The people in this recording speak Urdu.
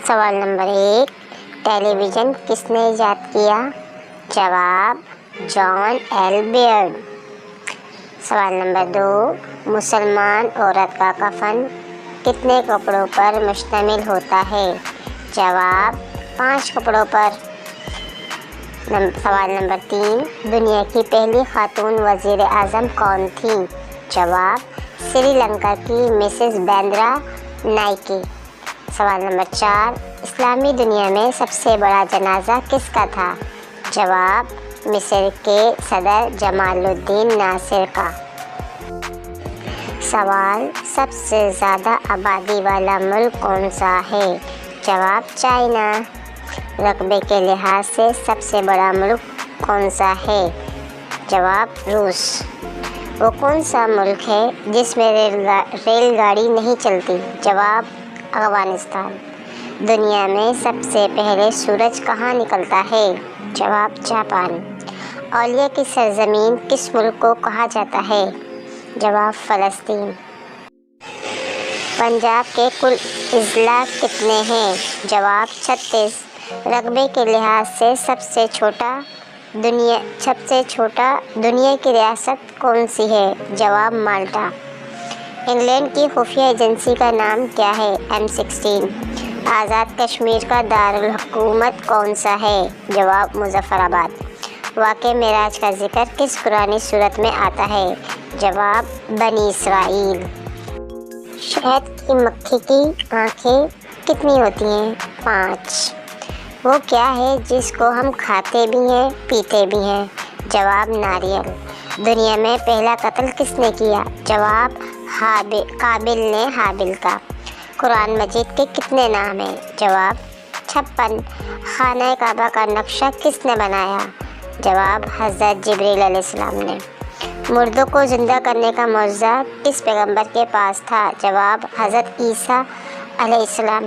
سوال نمبر 1، ٹیلی ویژن کس نے ایجاد کیا؟ جواب، جان ایل بیئرڈ۔ سوال نمبر 2، مسلمان عورت کا کفن کتنے کپڑوں پر مشتمل ہوتا ہے؟ جواب، 5 کپڑوں پر۔ سوال نمبر 3، دنیا کی پہلی خاتون وزیر اعظم کون تھیں؟ جواب، سری لنکا کی مسز بیندرا نائکی۔ سوال نمبر 4، اسلامی دنیا میں سب سے بڑا جنازہ کس کا تھا؟ جواب، مصر کے صدر جمال الدین ناصر کا۔ سوال، سب سے زیادہ آبادی والا ملک کون سا ہے؟ جواب، چائنا۔ رقبے کے لحاظ سے سب سے بڑا ملک کون سا ہے؟ جواب، روس۔ وہ کون سا ملک ہے جس میں ریل گاڑی نہیں چلتی؟ جواب، افغانستان۔ دنیا میں سب سے پہلے سورج کہاں نکلتا ہے؟ جواب، جاپان۔ اولیاء کی سرزمین کس ملک کو کہا جاتا ہے؟ جواب، فلسطین۔ پنجاب کے کل اضلاع کتنے ہیں؟ جواب، 36۔ رقبے کے لحاظ سے سب سے چھوٹا دنیا کی ریاست کون سی ہے؟ جواب، مالٹا۔ انگلینڈ کی خفیہ ایجنسی کا نام کیا ہے؟ M16۔ آزاد کشمیر کا دارالحکومت کون سا ہے؟ جواب، مظفر آباد۔ واقعہ معراج کا ذکر کس قرآنی سورت میں آتا ہے؟ جواب، بنی اسرائیل۔ شہد کی مکھی کی آنکھیں کتنی ہوتی ہیں؟ 5۔ وہ کیا ہے جس کو ہم کھاتے بھی ہیں پیتے بھی ہیں؟ جواب، ناریل۔ دنیا میں پہلا قتل کس نے کیا؟ جواب، قابل نے حابل کا۔ قرآن مجید کے کتنے نام ہیں؟ جواب، 56۔ خانہ کعبہ کا نقشہ کس نے بنایا؟ جواب، حضرت جبریل علیہ السلام نے۔ مردوں کو زندہ کرنے کا معجزہ کس پیغمبر کے پاس تھا؟ جواب، حضرت عیسیٰ علیہ السلام۔